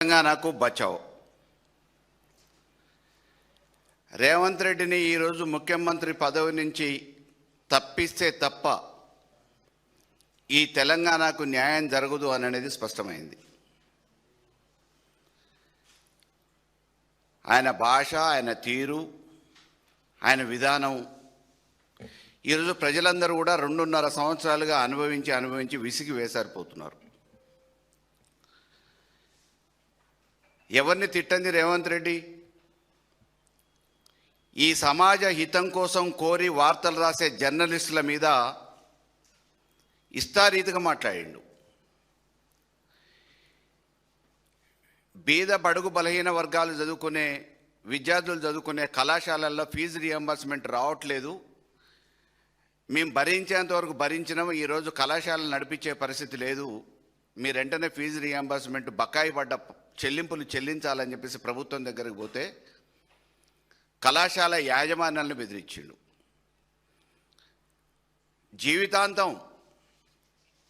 తెలంగాణకు బచావ్. రేవంత్ రెడ్డిని ఈరోజు ముఖ్యమంత్రి పదవి నుంచి తప్పిస్తే తప్ప ఈ తెలంగాణకు న్యాయం జరగదు అనేది స్పష్టమైంది. ఆయన భాష, ఆయన తీరు, ఆయన విధానం ఈరోజు ప్రజలందరూ కూడా 2.5 సంవత్సరాలుగా అనుభవించి విసిగి వేసారిపోతున్నారు. ఎవరిని తిట్టంది రేవంత్ రెడ్డి? ఈ సమాజ హితం కోసం కోరి వార్తలు రాసే జర్నలిస్టుల మీద ఇష్టారీతిగా మాట్లాడిండు. బీద బడుగు బలహీన వర్గాలు చదువుకునే విద్యార్థులు చదువుకునే కళాశాలల్లో ఫీజు రియంబర్స్మెంట్ రావట్లేదు, మేము భరించేంత వరకు భరించినాము, ఈరోజు కళాశాలలు నడిపించే పరిస్థితి లేదు, మీరు వెంటనే ఫీజు రియంబర్స్మెంట్ బకాయి పడ్డ చెల్లింపులు చెల్లించాలని చెప్పేసి ప్రభుత్వం దగ్గరికి పోతే కళాశాల యాజమాన్యాలను బెదిరించిండు. జీవితాంతం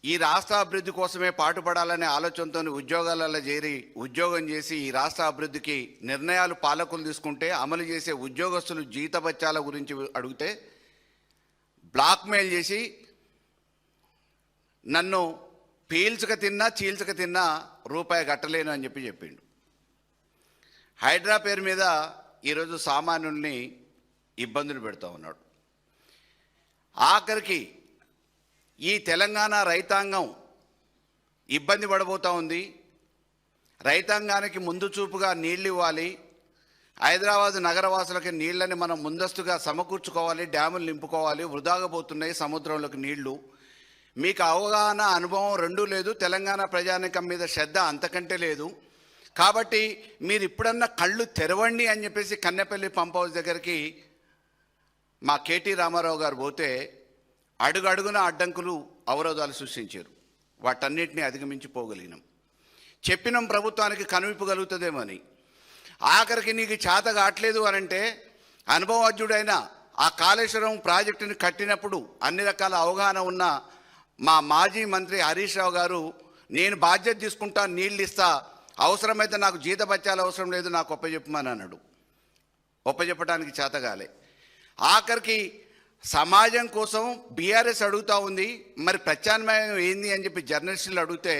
ఈ రాష్ట్ర అభివృద్ధి కోసమే పాటుపడాలనే ఆలోచనతో ఉద్యోగాలలో చేరి ఉద్యోగం చేసి ఈ రాష్ట్ర అభివృద్ధికి నిర్ణయాలు పాలకులు తీసుకుంటే అమలు చేసే ఉద్యోగస్తులు జీతభత్యాల గురించి అడిగితే బ్లాక్మెయిల్ చేసి నన్ను చీల్చక తిన్నా రూపాయి కట్టలేను అని చెప్పిండు. హైడ్రా పేరు మీద ఈరోజు సామాన్యుల్ని ఇబ్బందులు పెడతా ఉన్నాడు. ఆఖరికి ఈ తెలంగాణ రైతాంగం ఇబ్బంది పడబోతూ ఉంది. రైతాంగానికి ముందు చూపుగా నీళ్ళు ఇవ్వాలి, హైదరాబాద్ నగరవాసులకి నీళ్ళని మనం ముందస్తుగా సమకూర్చుకోవాలి, డ్యాములు నింపుకోవాలి, వృధాగా పోతున్నాయి సముద్రంలోకి నీళ్లు. మీకు అవగాహన, అనుభవం రెండూ లేదు, తెలంగాణ ప్రజానికం మీద శ్రద్ధ అంతకంటే లేదు. కాబట్టి మీరు ఇప్పుడన్నా కళ్ళు తెరవండి అని చెప్పేసి కన్నెపల్లి పంప్ హౌస్ దగ్గరికి మా కేటీ రామారావు గారు పోతే అడుగడుగున అడ్డంకులు, అవరోధాలు సృష్టించారు. వాటన్నిటిని అధిగమించిపోగలిగినాం. చెప్పినాం ప్రభుత్వానికి కనువిప్పు కలుగుతుందేమని. ఆఖరికి నీకు చేత కావట్లేదు అనంటే అనుభవజ్ఞుడైన ఆ కాళేశ్వరం ప్రాజెక్టుని కట్టినప్పుడు అన్ని రకాల అవగాహన ఉన్న మా మాజీ మంత్రి హరీష్ రావు గారు, నేను బాధ్యత తీసుకుంటా, నీళ్ళు ఇస్తా, అవసరమైతే నాకు జీతభత్యాలు అవసరం లేదు, నాకు ఒప్పజెప్పమని అన్నాడు. ఒప్పజెప్పడానికి చేతగాలే. ఆఖరికి సమాజం కోసం బీఆర్ఎస్ అడుగుతూ ఉంది, మరి ప్రత్యామ్నాయం ఏంది అని చెప్పి జర్నలిస్టులు అడిగితే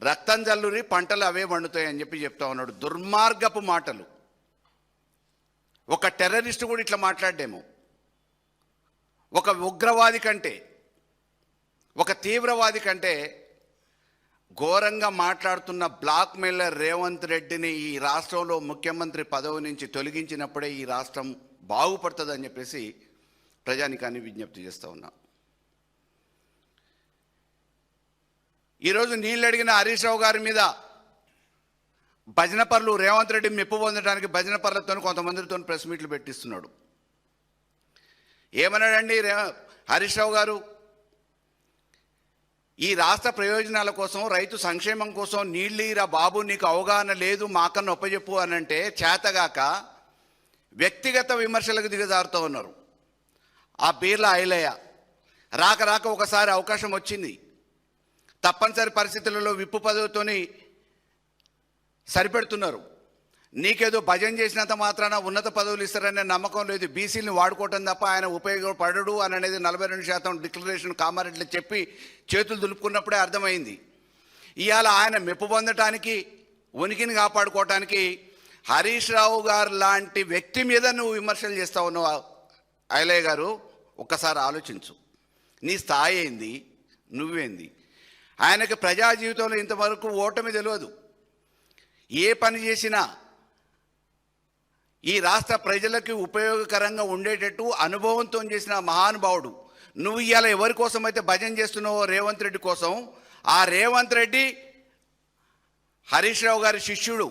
రక్తం జల్లురి పంటలు అవే వండుతాయి అని చెప్తా ఉన్నాడు. దుర్మార్గపు మాటలు. ఒక టెర్రరిస్ట్ కూడా ఇట్లా మాట్లాడేమో. ఒక ఉగ్రవాది కంటే, ఒక తీవ్రవాది కంటే ఘోరంగా మాట్లాడుతున్న బ్లాక్ మెయిలర్ రేవంత్ రెడ్డిని ఈ రాష్ట్రంలో ముఖ్యమంత్రి పదవి నుంచి తొలగించినప్పుడే ఈ రాష్ట్రం బాగుపడుతుందని చెప్పేసి ప్రజానికాన్ని విజ్ఞప్తి చేస్తూ ఉన్నా. ఈరోజు నీళ్ళు అడిగిన హరీష్ రావు గారి మీద భజన పరులు రేవంత్ రెడ్డి మెప్పు పొందడానికి భజన పరులతో కొంతమందితో ప్రెస్ మీట్లు పెట్టిస్తున్నాడు. ఏమన్నాడండి హరీష్ రావు గారు? ఈ రాష్ట్ర ప్రయోజనాల కోసం, రైతు సంక్షేమం కోసం నీళ్ళీరా బాబు, నీకు అవగాహన లేదు, మాకన్నా ఒప్పజెప్పు అనంటే చేతగాక వ్యక్తిగత విమర్శలకు దిగజారుతూ ఉన్నారు. ఆ బీర్ల ఐలయ్య రాక ఒకసారి అవకాశం వచ్చింది, తప్పనిసరి పరిస్థితులలో విప్పు పదవితోని సరిపెడుతున్నారు. నీకేదో భజన చేసినంత మాత్రాన ఉన్నత పదవులు ఇస్తారనే నమ్మకం లేదు. బీసీలను వాడుకోవటం తప్ప ఆయన ఉపయోగపడడు అని అనేది 42% డిక్లరేషన్ కామారెడ్డిలో చెప్పి చేతులు దులుపుకున్నప్పుడే అర్థమైంది. ఇవాళ ఆయన మెప్పు పొందటానికి, ఉనికిని కాపాడుకోవటానికి హరీష్ రావు గారు లాంటి వ్యక్తి మీద నువ్వు విమర్శలు చేస్తా ఉన్నావు. ఐలయ్య గారు, ఒక్కసారి ఆలోచించు. నీ స్థాయి ఏంది, నువ్వేంది? ఆయనకి ప్రజా జీవితంలో ఇంతవరకు ఓటమి తెలియదు. ఏ పని చేసినా ఈ రాష్ట్ర ప్రజలకి ఉపయోగకరంగా ఉండేటట్టు అనుభవంతో చేసిన మహానుభావుడు. నువ్వు ఇవాళ ఎవరి కోసం అయితే భజన చేస్తున్నావో రేవంత్ రెడ్డి కోసం, ఆ రేవంత్ రెడ్డి హరీష్ రావు గారి శిష్యుడు.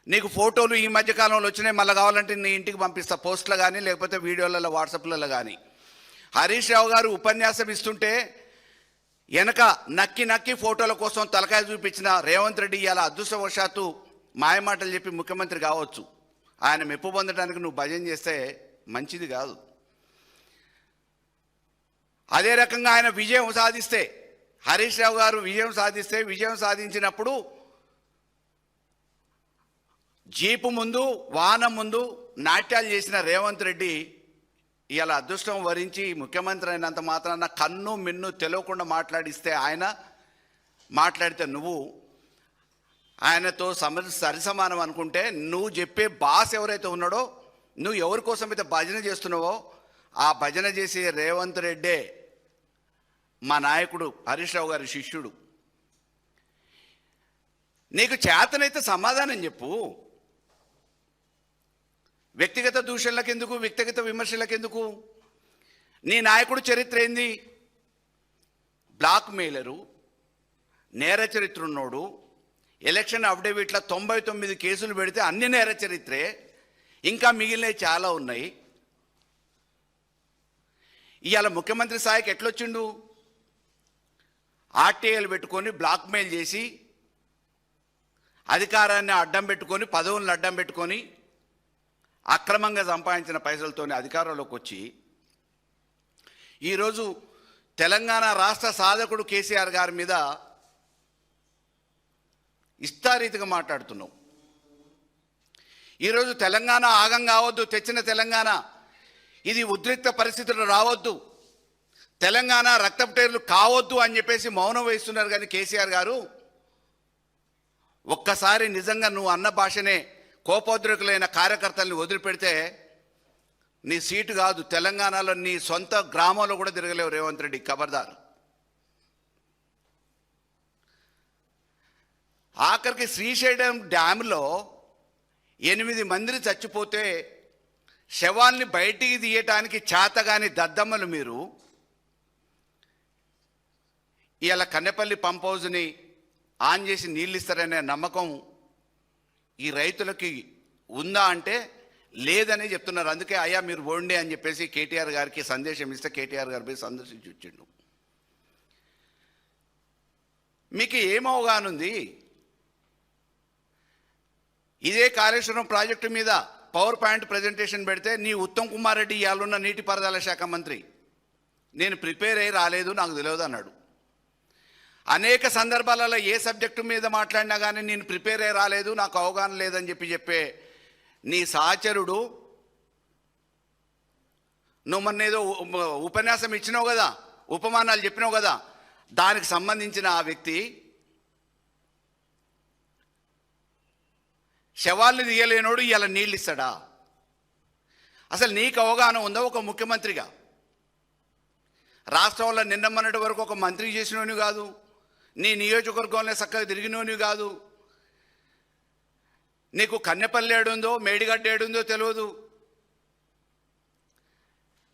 నీకు ఫోటోలు ఈ మధ్యకాలంలో వచ్చినాయి, మళ్ళీ కావాలంటే నీ ఇంటికి పంపిస్తా, పోస్టులు కానీ లేకపోతే వీడియోలలో వాట్సాప్లలో కానీ. హరీష్ రావు గారు ఉపన్యాసం ఇస్తుంటే వెనక నక్కి ఫోటోల కోసం తలకాయ చూపించిన రేవంత్ రెడ్డి ఇవాళ అదృష్టవశాత్తు మాయమాటలు చెప్పి ముఖ్యమంత్రి కావచ్చు. ఆయన మెప్పు పొందడానికి నువ్వు భజన చేస్తే మంచిది కాదు. అదే రకంగా ఆయన విజయం సాధిస్తే హరీష్ రావు గారు విజయం సాధించినప్పుడు జీపు ముందు వాహనం ముందు నాట్యాలు చేసిన రేవంత్ రెడ్డి ఇవాళ అదృష్టం వరించి ముఖ్యమంత్రి అయినంత మాత్రాన కన్ను మిన్ను తెలియకుండా మాట్లాడిస్తే ఆయన మాట్లాడితే నువ్వు ఆయనతో సరిసమానం అనుకుంటే నువ్వు చెప్పే బాస్ ఎవరైతే ఉన్నాడో నువ్వు ఎవరి కోసం అయితే భజన చేస్తున్నావో ఆ భజన చేసే రేవంత్ రెడ్డే మా నాయకుడు హరీష్ రావు గారి శిష్యుడు. నీకు చేతనైతే సమాధానం చెప్పు. వ్యక్తిగత దూషణలకు ఎందుకు, వ్యక్తిగత విమర్శలకు ఎందుకు? నీ నాయకుడు చరిత్ర ఏంది? బ్లాక్ మెయిలరు, నేర చరిత్ర ఉన్నోడు, ఎలక్షన్ అఫిడవిట్ల 99 కేసులు పెడితే అన్ని నేర చరిత్రే, ఇంకా మిగిలినవి చాలా ఉన్నాయి. ఇవాళ ముఖ్యమంత్రి స్థాయికి ఎట్లొచ్చిండు? ఆర్టీఐలు పెట్టుకొని బ్లాక్మెయిల్ చేసి అధికారాన్ని అడ్డం పెట్టుకొని పదవులను అడ్డం పెట్టుకొని అక్రమంగా సంపాదించిన పైసలతోనే అధికారంలోకి వచ్చి ఈరోజు తెలంగాణ రాష్ట్ర సాధకుడు కేసీఆర్ గారి మీద ఇష్టారీతిగా మాట్లాడుతున్నావు. ఈరోజు తెలంగాణ ఆగం కావద్దు, తెచ్చిన తెలంగాణ ఇది ఉద్రిక్త పరిస్థితులు రావద్దు, తెలంగాణ రక్తపుటేర్లు కావద్దు అని చెప్పేసి మౌనం వహిస్తున్నారు. కానీ కేసీఆర్ గారు ఒక్కసారి నిజంగా నువ్వు అన్న భాషనే కోపోద్రికులైన కార్యకర్తల్ని వదిలిపెడితే నీ సీటు కాదు, తెలంగాణలో నీ సొంత గ్రామంలో కూడా తిరగలేవు రేవంత్ రెడ్డి, ఖబర్దార్. ఆఖరికి శ్రీశైలం డ్యాంలో 8 మందిని చచ్చిపోతే శవాల్ని బయటికి తీయటానికి చేతగాని దద్దమ్మలు మీరు ఇవాళ కన్నెపల్లి పంప్ హౌస్ని ఆన్ చేసి నీళ్ళు ఇస్తారనే నమ్మకం ఈ రైతులకి ఉందా అంటే లేదని చెప్తున్నారు. అందుకే అయ్యా మీరు ఓండి అని చెప్పేసి కేటీఆర్ గారికి సందేశం ఇస్తే కేటీఆర్ గారి పోయి సందర్శించి వచ్చిండు. మీకు ఏం అవగాహనుంది? ఇదే కాళేశ్వరం ప్రాజెక్టు మీద పవర్ పాయింట్ ప్రజెంటేషన్ పెడితే నీ ఉత్తమ్ కుమార్ రెడ్డి ఇవాళున్న నీటిపారుదల శాఖ మంత్రి నేను ప్రిపేర్ అయ్యి రాలేదు, నాకు తెలియదు అన్నాడు. అనేక సందర్భాలలో ఏ సబ్జెక్టు మీద మాట్లాడినా కానీ నేను ప్రిపేర్ అయ్యి రాలేదు, నాకు అవగాహన లేదని చెప్పే నీ సహచరుడు నువ్వు మొన్న ఏదో ఉపన్యాసం ఇచ్చినావు కదా, ఉపమానాలు చెప్పినావు కదా, దానికి సంబంధించిన ఆ వ్యక్తి శవాల్ని తీయలేనోడు ఇవాళ నీళ్ళు ఇస్తాడా? అసలు నీకు అవగాహన ఉందా? ఒక ముఖ్యమంత్రిగా రాష్ట్రంలో నిన్నమ్మన్నటి వరకు ఒక మంత్రి చేసినోని కాదు, నీ నియోజకవర్గంలో చక్కగా తిరిగినోని కాదు, నీకు కన్నెపల్లి ఏడుందో మేడిగడ్డ ఏడుందో తెలియదు.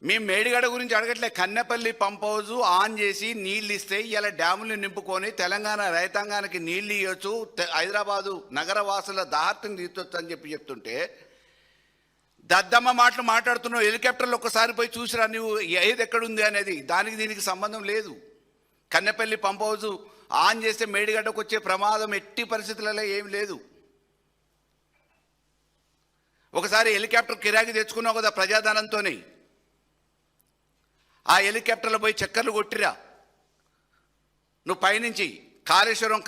మేము మేడిగడ్డ గురించి అడగట్లే, కన్నెపల్లి పంప్ హౌజ్ ఆన్ చేసి నీళ్ళు ఇస్తే ఇలా డ్యాములు నింపుకొని తెలంగాణ రైతాంగానికి నీళ్ళు ఇవ్వచ్చు, హైదరాబాదు నగర వాసుల దాహార్తిని తీర్చొచ్చు అని చెప్తుంటే దద్దమ్మ మాటలు మాట్లాడుతున్నావు. హెలికాప్టర్లో ఒక్కసారి పోయి చూసిరా నువ్వు ఏది ఎక్కడుంది అనేది, దానికి దీనికి సంబంధం లేదు. కన్నెపల్లి పంప్ హౌజ్ ఆన్ చేస్తే మేడిగడ్డకు వచ్చే ప్రమాదం ఎట్టి పరిస్థితులలో ఏం లేదు. ఒకసారి హెలికాప్టర్ కిరాకి తెచ్చుకున్నావు కదా ప్రజాధనంతో, ఆ హెలికాప్టర్లో పోయి చక్కర్లు కొట్టిరా నువ్వు పైనుంచి. కాళేశ్వరం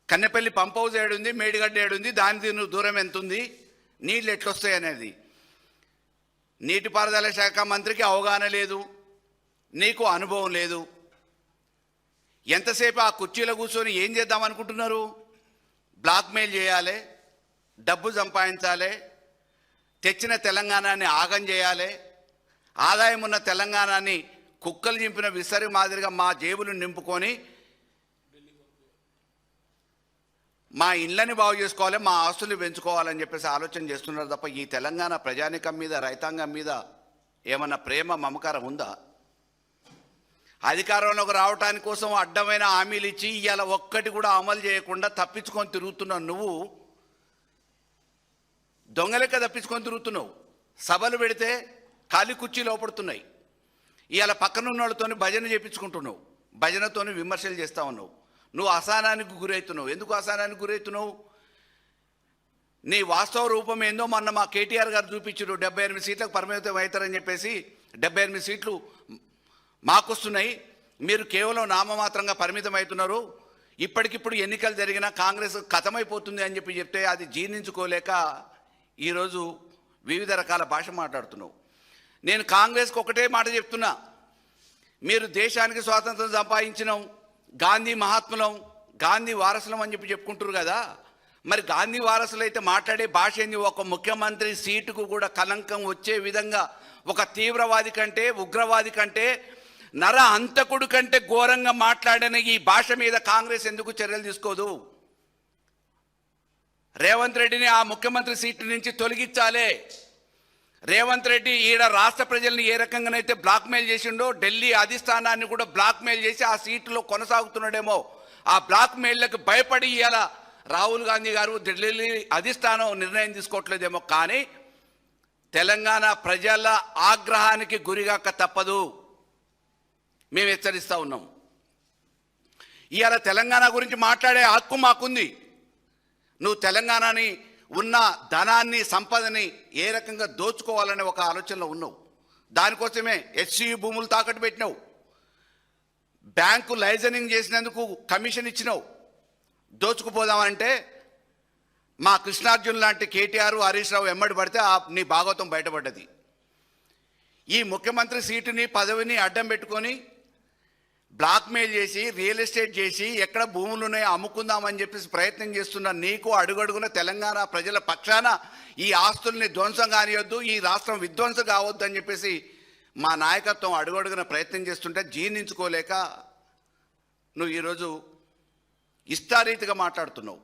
కన్నెపల్లి పంప్ హౌజ్ ఏడుంది, మేడిగడ్డ ఏడుంది, దాని దూరం ఎంత ఉంది, నీళ్ళు ఎట్లొస్తాయి అనేది నీటిపారుదల శాఖ మంత్రికి అవగాహన లేదు, నీకు అనుభవం లేదు. ఎంతసేపు ఆ కుర్చీలో కూర్చొని ఏం చేద్దాం అనుకుంటున్నారు? బ్లాక్మెయిల్ చేయాలి, డబ్బు సంపాదించాలి, తెచ్చిన తెలంగాణని ఆగం చేయాలి, ఆదాయం ఉన్న తెలంగాణని కుక్కలు చింపిన విసరి మాదిరిగా మా జేబులు నింపుకొని మా ఇళ్ళని బాగు చేసుకోవాలి, మా ఆస్తులు పెంచుకోవాలని చెప్పేసి ఆలోచన చేస్తున్నారు తప్ప ఈ తెలంగాణ ప్రజానికం మీద రైతాంగం మీద ఏమన్నా ప్రేమ మమకారం ఉందా? అధికారంలోకి రావటానికి కోసం అడ్డమైన హామీలు ఇచ్చి ఇవాళ ఒక్కటి కూడా అమలు చేయకుండా తప్పించుకొని తిరుగుతున్నావు. నువ్వు దొంగలెక్క తప్పించుకొని తిరుగుతున్నావు. సభలు పెడితే ఖాళీ కుర్చీలు లోపడుతున్నాయి. ఇవాళ పక్కనున్న వాళ్ళతో భజన చేయించుకుంటున్నావు, భజనతో విమర్శలు చేస్తూ ఉన్నావు. నువ్వు అసహనానికి గురవుతున్నావు. ఎందుకు అసహనానికి గురవుతున్నావు? నీ వాస్తవ రూపం ఏందో మొన్న మా కేటీఆర్ గారు చూపించారు. 78 సీట్లకు పరిమితం అవుతారని చెప్పేసి 78 సీట్లు మాకొస్తున్నాయి, మీరు కేవలం నామమాత్రంగా పరిమితం అవుతున్నారు. ఇప్పటికిప్పుడు ఎన్నికలు జరిగినా కాంగ్రెస్ ఖతమైపోతుంది అని చెప్పి చెప్తే అది జీర్ణించుకోలేక ఈరోజు వివిధ రకాల భాష మాట్లాడుతున్నావు. నేను కాంగ్రెస్కి ఒకటే మాట చెప్తున్నా, మీరు దేశానికి స్వాతంత్రం సంపాదించినాం, గాంధీ మహాత్ములం, గాంధీ వారసులం అని చెప్పి చెప్పుకుంటారు కదా. మరి గాంధీ వారసులు అయితే మాట్లాడే భాష ఏంది? ఒక ముఖ్యమంత్రి సీటుకు కూడా కలంకం వచ్చే విధంగా ఒక తీవ్రవాది కంటే, ఉగ్రవాది కంటే, నర హంతకుడు కంటే ఘోరంగా మాట్లాడిన ఈ భాష మీద కాంగ్రెస్ ఎందుకు చర్యలు తీసుకోదు? రేవంత్ రెడ్డిని ఆ ముఖ్యమంత్రి సీటు నుంచి తొలగించాలి. రేవంత్ రెడ్డి ఈడ రాష్ట్ర ప్రజల్ని ఏ రకంగానైతే బ్లాక్మెయిల్ చేసిండో, ఢిల్లీ అధిష్టానాన్ని కూడా బ్లాక్మెయిల్ చేసి ఆ సీటులో కొనసాగుతున్నాడేమో. ఆ బ్లాక్మెయిల్లకు భయపడి ఇవాళ రాహుల్ గాంధీ గారు ఢిల్లీ అధిష్టానం నిర్ణయం తీసుకోవట్లేదేమో. కానీ తెలంగాణ ప్రజల ఆగ్రహానికి గురిగాక తప్పదు. మేము హెచ్చరిస్తూ ఉన్నాం. ఇవాళ తెలంగాణ గురించి మాట్లాడే హక్కు మాకుంది. నువ్వు తెలంగాణని ఉన్న ధనాన్ని, సంపదని ఏ రకంగా దోచుకోవాలనే ఒక ఆలోచనలో ఉన్నావు. దానికోసమే హెచ్సియు భూములు తాకట్టు పెట్టినావు, బ్యాంకు లైజనింగ్ చేసినందుకు కమిషన్ ఇచ్చినావు. దోచుకుపోదామంటే మా కృష్ణార్జున్ లాంటి కేటీఆర్, హరీష్ రావు ఎమ్మడి పడితే నీ భాగవతం బయటపడ్డది. ఈ ముఖ్యమంత్రి సీటుని, పదవిని అడ్డం పెట్టుకొని బ్లాక్మెయిల్ చేసి, రియల్ ఎస్టేట్ చేసి, ఎక్కడ భూములు ఉన్నాయో అమ్ముకుందామని చెప్పేసి ప్రయత్నం చేస్తున్న నీకు అడుగడుగున తెలంగాణ ప్రజల పక్షాన ఈ ఆస్తుల్ని ధ్వంసం కానియొద్దు, ఈ రాష్ట్రం విధ్వంసం కావద్దు అని చెప్పేసి మా నాయకత్వం అడుగడుగున ప్రయత్నం చేస్తుంటే జీర్ణించుకోలేక నువ్వు ఈరోజు ఇష్టారీతిగా మాట్లాడుతున్నావు.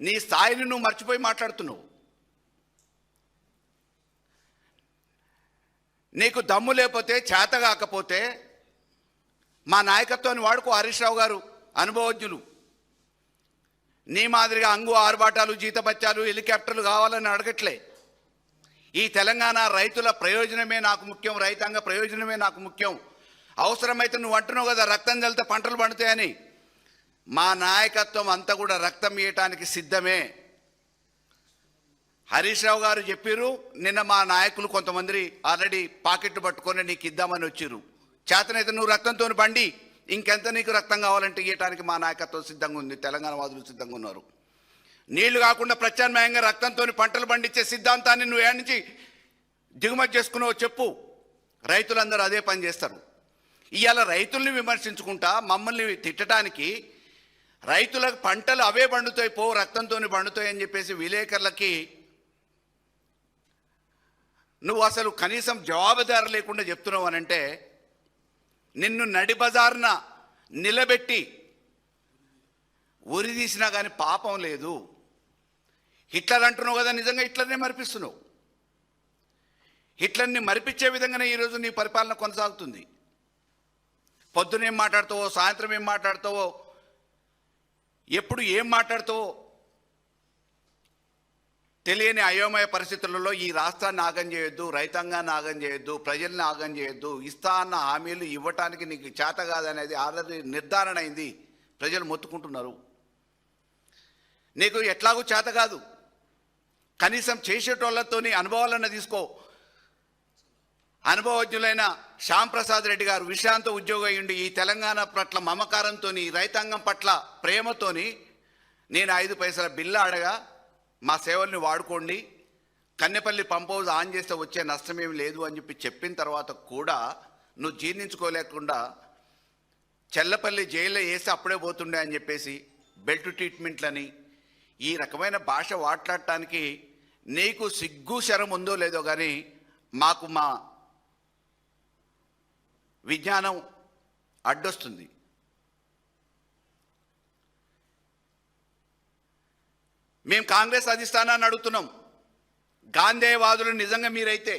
నీ స్థాయిని నువ్వు మర్చిపోయి మాట్లాడుతున్నావు. నీకు దమ్ము లేకపోతే, చేత కాకపోతే మా నాయకత్వాన్ని వాడుకో. హరీష్ రావు గారు అనుభవజ్ఞులు. నీ మాదిరిగా అంగు ఆర్భాటాలు, జీతభత్యాలు, హెలికాప్టర్లు కావాలని అడగట్లే. ఈ తెలంగాణ రైతుల ప్రయోజనమే నాకు ముఖ్యం, రైతాంగ ప్రయోజనమే నాకు ముఖ్యం. అవసరమైతే నువ్వు అంటున్నావు కదా రక్తం చల్లితే పంటలు పండుతాయని. మా నాయకత్వం అంతా కూడా రక్తం ఇయ్యటానికి సిద్ధమే. హరీష్ రావు గారు చెప్పారు, నిన్న మా నాయకులు కొంతమంది ఆల్రెడీ పాకెట్లు పట్టుకొని నీకు ఇద్దామని వచ్చిర్రు. చేతనైతే నువ్వు రక్తంతో బండి, ఇంకెంత నీకు రక్తం కావాలంటే ఇవ్వటానికి మా నాయకత్వం సిద్ధంగా ఉంది, తెలంగాణ వాదులు సిద్ధంగా ఉన్నారు. నీళ్లు కాకుండా ప్రత్యామ్నాయంగా రక్తంతో పంటలు పండించే సిద్ధాంతాన్ని నువ్వు ఏడు నుంచి దిగుమతి చేసుకున్నావు చెప్పు. రైతులందరూ అదే పని చేస్తారు. ఇవాళ రైతుల్ని విమర్శించుకుంటా మమ్మల్ని తిట్టడానికి, రైతులకు పంటలు అవే పండుతాయి పో, రక్తంతో పండుతాయి అని చెప్పేసి విలేకరులకి నువ్వు అసలు కనీసం జవాబుదారు లేకుండా చెప్తున్నావు అనంటే, నిన్ను నడి బజారున నిలబెట్టి ఉరి తీసినా కానీ పాపం లేదు. హిట్లర్ అంటున్నావు కదా, నిజంగా హిట్లర్నే మరిపిస్తున్నావు. హిట్లర్ని మరిపించే విధంగానే ఈరోజు నీ పరిపాలన కొనసాగుతుంది. పొద్దున ఏం మాట్లాడతావో, సాయంత్రం ఏం మాట్లాడతావో, ఎప్పుడు ఏం మాట్లాడతావో తెలియని అయోమయ పరిస్థితులలో ఈ రాష్ట్రాన్ని ఆగం చేయొద్దు, రైతాంగాన్ని ఆగం చేయొద్దు, ప్రజల్ని ఆగం చేయొద్దు. ఇస్తా అన్న హామీలు ఇవ్వటానికి నీకు చేత కాదనేది ఆల్రెడీ నిర్ధారణ అయింది. ప్రజలు మొత్తుకుంటున్నారు. నీకు ఎట్లాగూ చేత కాదు. కనీసం చేసేటోళ్లతోని అనుభవాలన్న తీసుకో. అనుభవజ్ఞులైన శ్యామ్ ప్రసాద్ రెడ్డి గారు విశ్రాంత ఉద్యోగం అయ్యుండి ఈ తెలంగాణ పట్ల మమకారంతో, రైతాంగం పట్ల ప్రేమతోని నేను 5 పైసల బిల్లు అడగా మా సేవల్ని వాడుకోండి, కన్నెపల్లి పంప్ హౌస్ ఆన్ చేస్తే వచ్చే నష్టమేమి లేదు అని చెప్పిన తర్వాత కూడా నువ్వు జీర్ణించుకోలేకుండా చెల్లపల్లి జైల్లో వేసి అప్పుడే పోతుండే అని చెప్పేసి బెల్ట్ ట్రీట్మెంట్లని ఈ రకమైన భాష మాట్లాడటానికి నీకు సిగ్గు శరం ఉందో లేదో కానీ మాకు మా విజ్ఞానం అడ్డొస్తుంది. మేము కాంగ్రెస్ అధిష్టానాన్ని అడుగుతున్నాం, గాంధేయవాదులు నిజంగా మీరైతే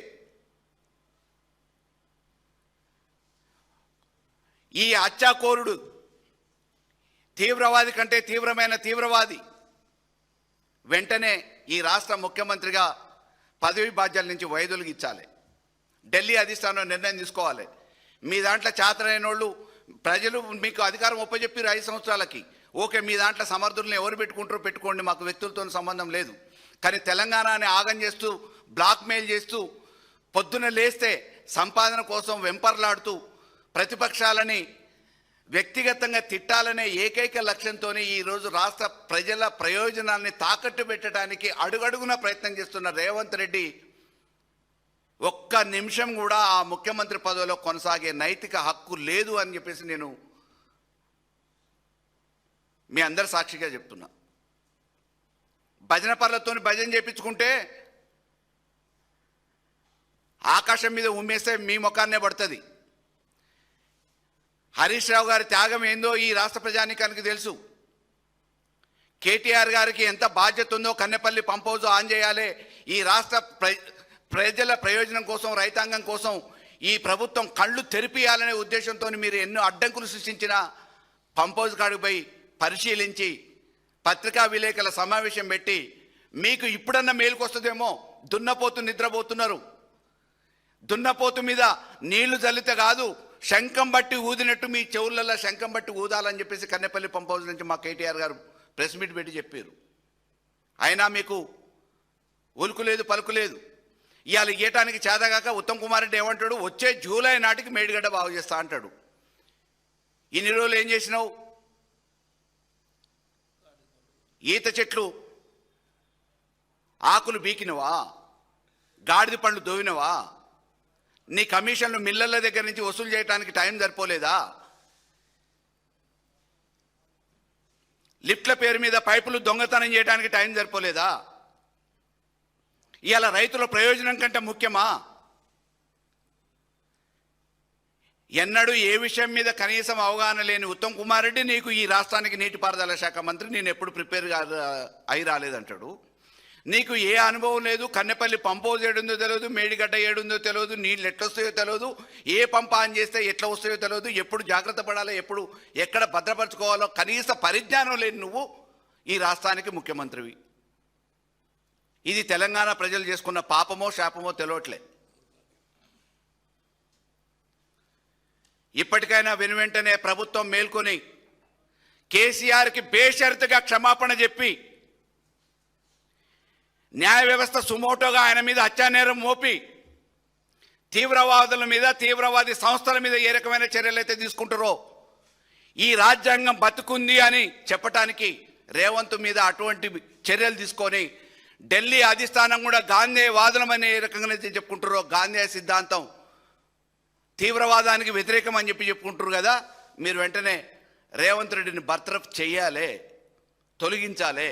ఈ హత్యాకోరుడు తీవ్రవాది కంటే తీవ్రమైన తీవ్రవాది వెంటనే ఈ రాష్ట్ర ముఖ్యమంత్రిగా పదవి బాధ్యతల నుంచి వైదొలిగించాలి. ఢిల్లీ అధిష్టానం నిర్ణయం తీసుకోవాలి. మీ దాంట్లో చేతనైన వాళ్ళు, ప్రజలు మీకు అధికారం ఒప్పజెప్పారు 5 సంవత్సరాలకి, ఓకే మీ దాంట్లో సమర్థులను ఎవరు పెట్టుకుంటారో పెట్టుకోండి, మాకు వ్యక్తులతో సంబంధం లేదు. కానీ తెలంగాణని ఆగం చేస్తూ, బ్లాక్మెయిల్ చేస్తూ, పొద్దున లేస్తే సంపాదన కోసం వెంపర్లాడుతూ ప్రతిపక్షాలని వ్యక్తిగతంగా తిట్టాలనే ఏకైక లక్ష్యంతోనే ఈరోజు రాష్ట్ర ప్రజల ప్రయోజనాల్ని తాకట్టు పెట్టడానికి అడుగడుగున ప్రయత్నం చేస్తున్న రేవంత్ రెడ్డి ఒక్క నిమిషం కూడా ఆ ముఖ్యమంత్రి పదవిలో కొనసాగే నైతిక హక్కు లేదు అని చెప్పేసి నేను మీ అందరి సాక్షిగా చెప్తున్నా. భజన పర్లతో భజన చేయించుకుంటే ఆకాశం మీద ఉమ్మేస్తే మీ ముఖాన్నే పడుతుంది. హరీష్ రావు గారి త్యాగం ఏందో ఈ రాష్ట్ర ప్రజానీకానికి తెలుసు. కేటీఆర్ గారికి ఎంత బాధ్యత ఉందో కన్నెపల్లి పంప్ హౌస్ ఆన్ చేయాలి, ఈ రాష్ట్ర ప్రజల ప్రయోజనం కోసం, రైతాంగం కోసం ఈ ప్రభుత్వం కళ్ళు తెరిపియాలనే ఉద్దేశంతో మీరు ఎన్నో అడ్డంకులు సృష్టించిన పంప్ హౌస్ కాడికి పోయి పరిశీలించి పత్రికా విలేకరుల సమావేశం పెట్టి మీకు ఇప్పుడన్నా మేలుకొస్తుందేమో. దున్నపోతు నిద్రపోతున్నారు. దున్నపోతు మీద నీళ్లు జల్లితే కాదు, శంఖం బట్టి ఊదినట్టు మీ చెవులలో శంఖం బట్టి ఊదాలని చెప్పేసి కన్నెపల్లి పంప్ హౌస్ నుంచి మా కేటీఆర్ గారు ప్రెస్ మీట్ పెట్టి చెప్పారు. అయినా మీకు ఉలుకు లేదు, పలుకు లేదు. ఇవాళ ఇయ్యటానికి చేతగాక ఉత్తమ్ కుమార్ రెడ్డి ఏమంటాడు, వచ్చే జూలై నాటికి మేడిగడ్డ బాగు చేస్తా అంటాడు. ఇన్ని రోజులు ఏం చేసినావు? ఈత చెట్లు ఆకులు బీకినవా? గాడిద పండ్లు దోవినవా? నీ కమిషన్లు మిల్లర్ల దగ్గర నుంచి వసూలు చేయడానికి టైం సరిపోలేదా? లిఫ్ట్ల పేరు మీద పైపులు దొంగతనం చేయడానికి టైం సరిపోలేదా? ఇవాళ రైతుల ప్రయోజనం కంటే ముఖ్యమా? ఎన్నడూ ఏ విషయం మీద కనీసం అవగాహన లేని ఉత్తమ్ కుమార్ రెడ్డి నీకు ఈ రాష్ట్రానికి నీటిపారుదల శాఖ మంత్రి, నేను ఎప్పుడు ప్రిపేర్ అయి రాలేదంటాడు. నీకు ఏ అనుభవం లేదు. కన్నెపల్లి పంప్ హౌస్ ఏడుందో తెలియదు, మేడిగడ్డ ఏడుందో తెలియదు, నీళ్ళు ఎట్లా వస్తాయో తెలియదు, ఏ పంప్ ఆన్ చేస్తే ఎట్లా వస్తాయో తెలియదు, ఎప్పుడు జాగ్రత్త పడాలో, ఎప్పుడు ఎక్కడ భద్రపరచుకోవాలో కనీస పరిజ్ఞానం లేని నువ్వు ఈ రాష్ట్రానికి ముఖ్యమంత్రివి. ఇది తెలంగాణ ప్రజలు చేసుకున్న పాపమో శాపమో తెలియట్లే. ఇప్పటికైనా వెనువెంటనే ప్రభుత్వం మేల్కొని కేసీఆర్కి బేషరతుగా క్షమాపణ చెప్పి న్యాయ వ్యవస్థ సుమోటోగా ఆయన మీద హత్యానేరం మోపి తీవ్రవాదుల మీద, తీవ్రవాది సంస్థల మీద ఏ రకమైన చర్యలు అయితే తీసుకుంటారో ఈ రాజ్యాంగం బతుకుంది అని చెప్పటానికి రేవంత్ మీద అటువంటి చర్యలు తీసుకొని ఢిల్లీ అధిష్టానం కూడా గాంధీ వాదనమని ఏ రకంగా చెప్పుకుంటారో గాంధీ సిద్ధాంతం తీవ్రవాదానికి వ్యతిరేకం అని చెప్పుకుంటారు కదా, మీరు వెంటనే రేవంత్ రెడ్డిని బర్తరఫ్ చేయాలి, తొలగించాలి.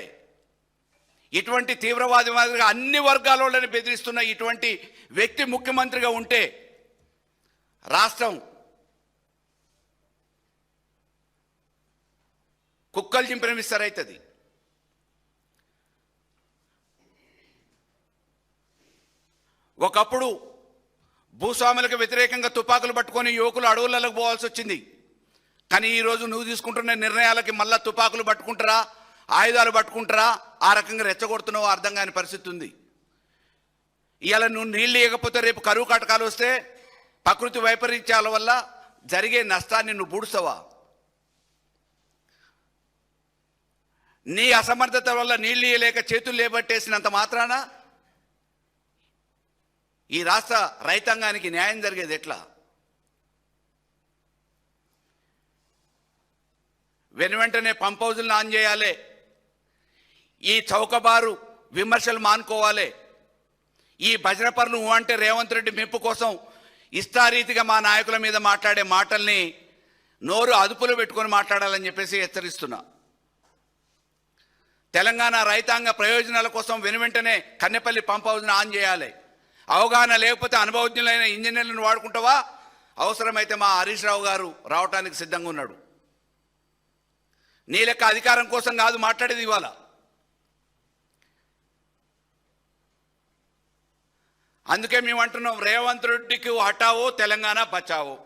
ఇటువంటి తీవ్రవాది మాదిరిగా అన్ని వర్గాలను బెదిరిస్తున్న ఇటువంటి వ్యక్తి ముఖ్యమంత్రిగా ఉంటే రాష్ట్రం కుక్కలు చింపిన విస్తరైతుంది. ఒకప్పుడు భూస్వాములకు వ్యతిరేకంగా తుపాకులు పట్టుకొని యువకులు అడవులకు పోవాల్సి వచ్చింది. కానీ ఈరోజు నువ్వు తీసుకుంటున్న నిర్ణయాలకి మళ్ళా తుపాకులు పట్టుకుంటారా, ఆయుధాలు పట్టుకుంటారా, ఆ రకంగా రెచ్చగొడుతున్నావో అర్థం కాని పరిస్థితి ఉంది. ఇవాళ నువ్వు నీళ్ళు ఇవ్వకపోతే రేపు కరువు కాటకాలు వస్తే ప్రకృతి వైపరీత్యాల వల్ల జరిగే నష్టాన్ని నువ్వు పూడుస్తావా? నీ అసమర్థత వల్ల నీళ్ళు ఇవ్వలేక చేతులు లేబట్టేసినంత మాత్రాన ఈ రాష్ట్ర రైతాంగానికి న్యాయం జరిగేది ఎట్లా? వెనువెంటనే పంప్ హౌజులను ఆన్ చేయాలి. ఈ చౌకబారు విమర్శలు మానుకోవాలి. ఈ భజన పనులు అంటే రేవంత్ రెడ్డి మెప్పు కోసం ఇష్టారీతిగా మా నాయకుల మీద మాట్లాడే మాటల్ని నోరు అదుపులో పెట్టుకొని మాట్లాడాలని చెప్పేసి హెచ్చరిస్తున్నా. తెలంగాణ రైతాంగ ప్రయోజనాల కోసం వెనువెంటనే కన్నెపల్లి పంప్ హౌజ్ను ఆన్ చేయాలి. అవగాహన లేకపోతే అనుభవజ్ఞులైన ఇంజనీర్లను వాడుకుంటావా? అవసరమైతే మా హరీష్ రావు గారు రావటానికి సిద్ధంగా ఉన్నాడు. నీ లెక్క అధికారం కోసం కాదు మాట్లాడేది ఇవాళ. అందుకే మేము అంటున్నాం, రేవంత్ రెడ్డికి హటావో తెలంగాణ బచావో.